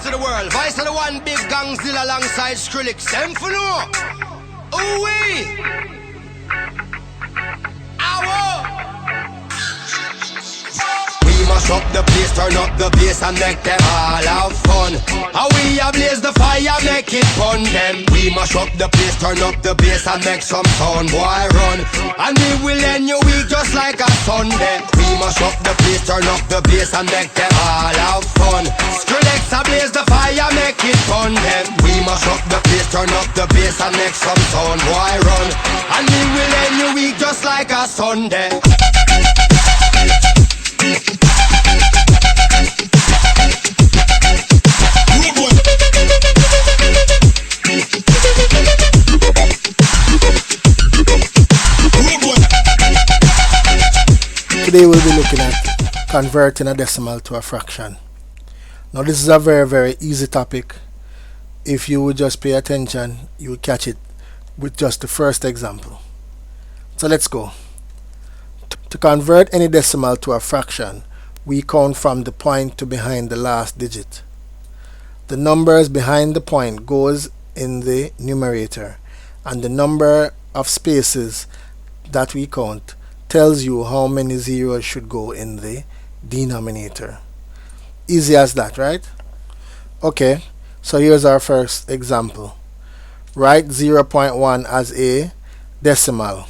to the world. Voice of the one big gangzilla alongside Skrillex. Them for no. Ooh wee. We mash up the place, turn up the bass and make them all have fun. How we ablaze the fire, make it fun them. We mash up the place, turn up the bass and make some sound, boy run. And we will end your week just like a Sunday. We mash up the place, turn up the bass and make them all have fun. Skrillex ablaze the fire, make it fun them. We mash up the place, turn up the bass and make some sound, boy run. And we will end your week just like a Sunday. Today we'll be looking at converting a decimal to a fraction. Now this is a very easy topic. If you would just pay attention, you will catch it with just the first example. So let's go. To convert any decimal to a fraction, we count from the point to behind the last digit. The numbers behind the point goes in the numerator, and the number of spaces that we count tells you how many zeros should go in the denominator. Easy as that, right? Okay, so here's our first example. Write 0.1 as a decimal.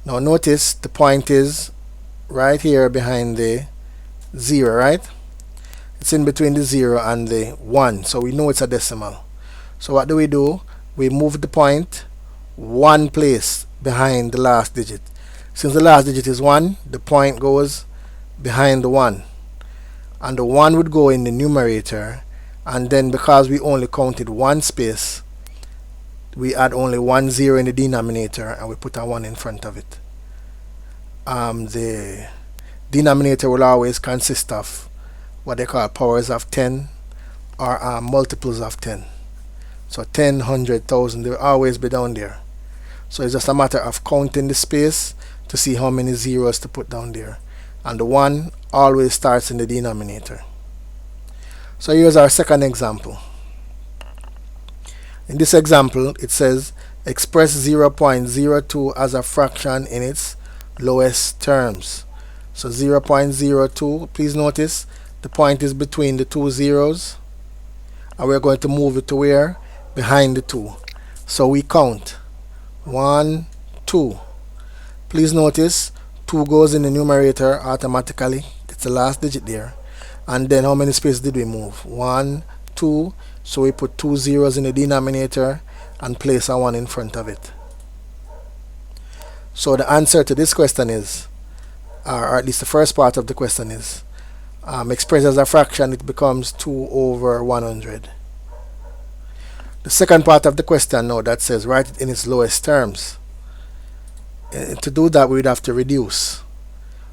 Now notice the point is right here behind the 0, right? It's in between the 0 and the 1, so we know it's a decimal. So what do? We move the point one place behind the last digit. Since the last digit is 1, the point goes behind the 1. And the 1 would go in the numerator, and then because we only counted one space, we add only 1 0 in the denominator and we put a 1 in front of it. The denominator will always consist of what they call powers of 10 or multiples of 10. So 10, 100, 1000, they will always be down there. So it's just a matter of counting the space to see how many zeros to put down there. And the 1 always starts in the denominator. So here's our second example. In this example, it says express 0.02 as a fraction in its lowest terms. So 0.02, please notice the point is between the two zeros, and we're going to move it to where? Behind the 2. So we count 1, 2. Please notice 2 goes in the numerator automatically. It's the last digit there. And then how many spaces did we move? 1, 2. So we put 2 zeros in the denominator and place a 1 in front of it. So the answer to this question is, or at least the first part of the question is, expressed as a fraction, it becomes 2 over 100. The second part of the question now that says write it in its lowest terms. To do that, we'd have to reduce.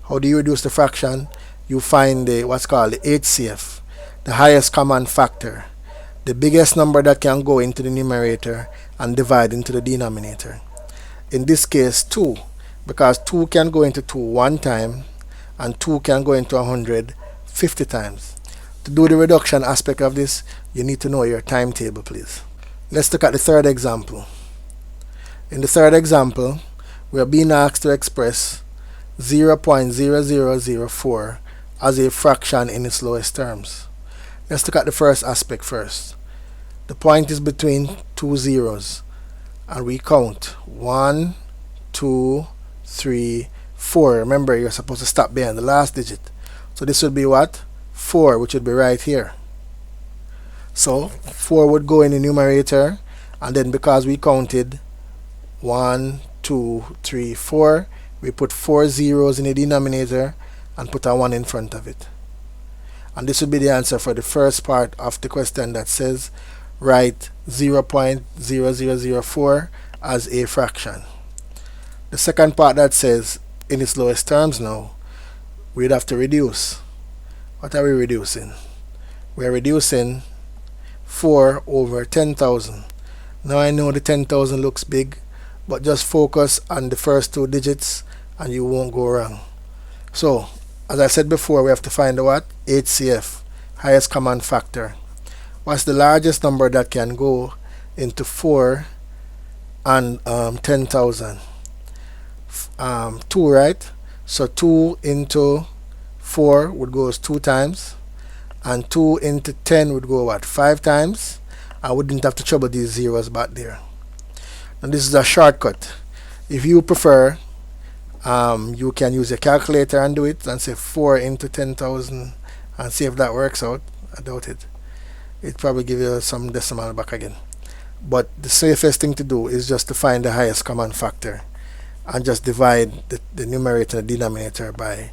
How do you reduce the fraction? You find what's called the HCF, the highest common factor, the biggest number that can go into the numerator and divide into the denominator. In this case 2, because 2 can go into 2 one time and 2 can go into 100 50 times. To do the reduction aspect of this, you need to know your timetable, please. Let's look at the third example. In the third example, we are being asked to express 0.0004 as a fraction in its lowest terms. Let's look at the first aspect first. The point is between two zeros, and we count 1, 2, 3, 4. Remember, you're supposed to stop behind the last digit. So this would be what? 4, which would be right here. So 4 would go in the numerator, and then because we counted 1, 2, 3, 4, we put 4 zeros in the denominator and put a 1 in front of it. And this would be the answer for the first part of the question that says write 0.0004 as a fraction. The second part that says in its lowest terms now, we'd have to reduce. What are we reducing? We're reducing 4 over 10,000. Now I know the 10,000 looks big, but just focus on the first two digits and you won't go wrong. So as I said before, we have to find the what? HCF, highest common factor. What's the largest number that can go into 4 and 10,000? 2, right? So 2 into 4 would go 2 times, and 2 into 10 would go what, 5 times. I wouldn't have to trouble these zeros back there. And this is a shortcut. If you prefer, you can use a calculator and do it and say 4 into 10,000 and see if that works out. I doubt it. It probably give you some decimal back again. But the safest thing to do is just to find the highest common factor and just divide the numerator and the denominator by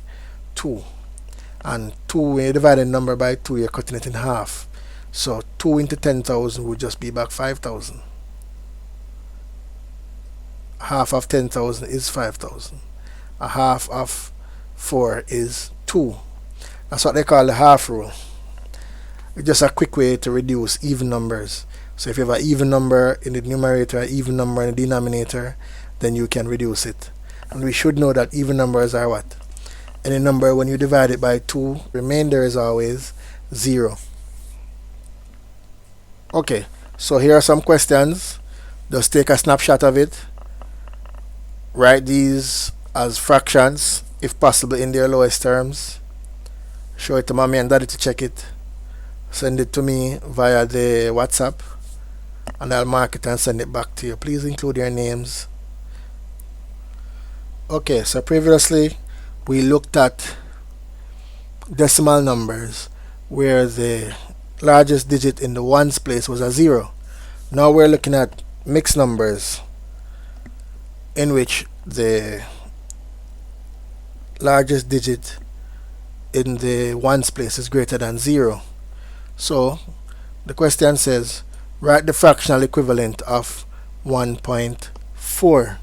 2. And 2, when you divide a number by 2, you're cutting it in half. So 2 into 10,000 would just be back 5,000. Half of 10,000 is 5,000. A half of 4 is 2. That's what they call the half rule. It's just a quick way to reduce even numbers. So if you have an even number in the numerator, an even number in the denominator, then you can reduce it. And we should know that even numbers are what? Any number when you divide it by 2, remainder is always 0. Okay, so here are some questions. Just take a snapshot of it. Write these as fractions, if possible in their lowest terms. Show it to mommy and daddy to check it. Send it to me via the WhatsApp, and I'll mark it and send it back to you. Please include your names. Okay, so previously we looked at decimal numbers where the largest digit in the ones place was a 0. Now we're looking at mixed numbers in which the largest digit in the ones place is greater than 0. So the question says, write the fractional equivalent of 1.4.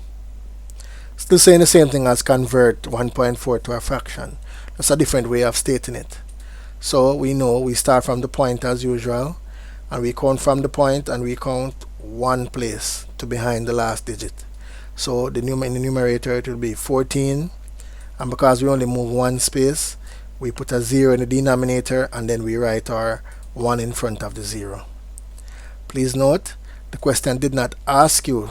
Still saying the same thing as convert 1.4 to a fraction. That's a different way of stating it. So we know we start from the point as usual, and we count from the point, and we count one place to behind the last digit. So in the numerator it will be 14, and because we only move one space, we put a 0 in the denominator, and then we write our 1 in front of the 0. Please note, the question did not ask you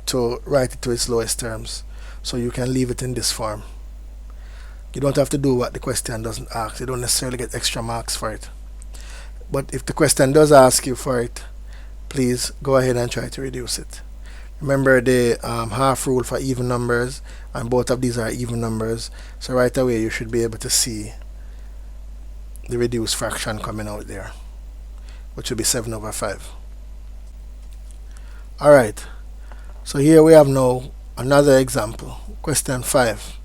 to write it to its lowest terms, so you can leave it in this form. You don't have to do what the question doesn't ask. You don't necessarily get extra marks for it. But if the question does ask you for it, please go ahead and try to reduce it. Remember the half rule for even numbers, and both of these are even numbers, so right away you should be able to see the reduced fraction coming out there, which will be 7 over 5. Alright, so here we have now another example. Question 5.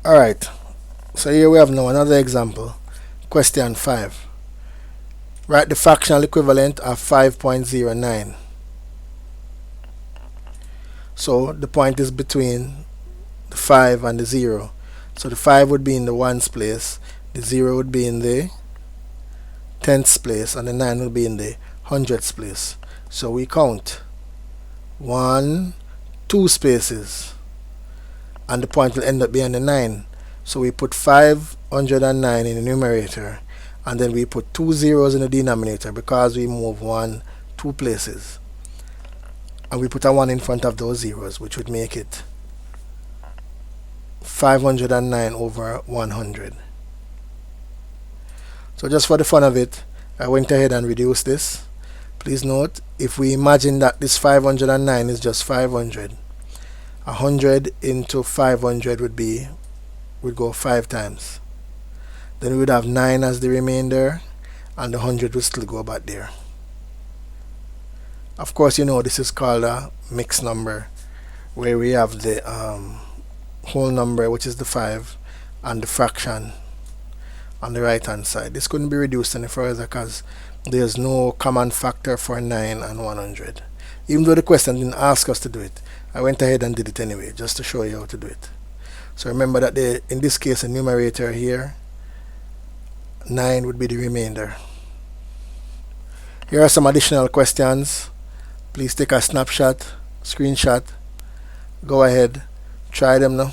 Alright, so here we have now another example. Question 5. Write the fractional equivalent of 5.09. So the point is between the 5 and the 0. So the 5 would be in the ones place, the 0 would be in the tenths place, and the 9 would be in the hundredths place. So we count 1, 2 spaces, and the point will end up being the 9. So we put 509 in the numerator, and then we put 2 zeros in the denominator because we move 1, 2 places, and we put a 1 in front of those zeros, which would make it 509 over 100. So just for the fun of it, I went ahead and reduced this. Please note, if we imagine that this 509 is just 500, 100 into 500 would go 5 times. Then we would have 9 as the remainder, and the 100 would still go back there. Of course, you know this is called a mixed number, where we have the whole number, which is the 5, and the fraction on the right hand side. This couldn't be reduced any further because there's no common factor for 9 and 100. Even though the question didn't ask us to do it, I went ahead and did it anyway, just to show you how to do it. So remember that in this case, the numerator here, 9 would be the remainder. Here are some additional questions. Please take a snapshot, screenshot, go ahead Try them now.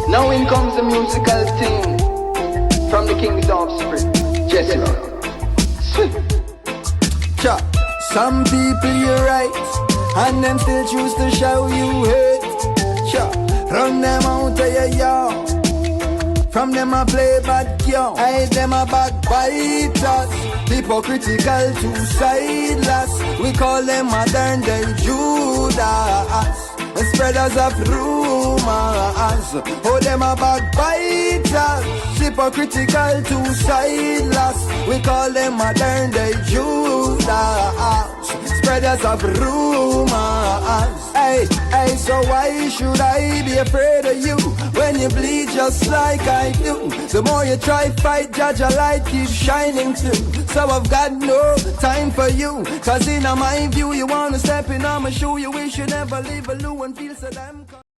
Now in comes the musical thing from the King's Offspring, Jesse Rock. Cha. Some people you're right, and them still choose to show you hate. Cha. Run them out of your yard. From them I play bad girl, I them a backbiters, hypocritical to sideless. We call them modern day Judas, and spreaders of rumors. Oh, them a backbiters, hypocritical to sideless. We call them modern day Judas, spreaders of rumors. Hey, hey, so why should I be afraid of you when you bleed just like I do? The more you try fight, judge a light keeps shining through. So I've got no time for you, cause in my view you wanna step in on my shoe. You wish you never leave a loo and feel so damn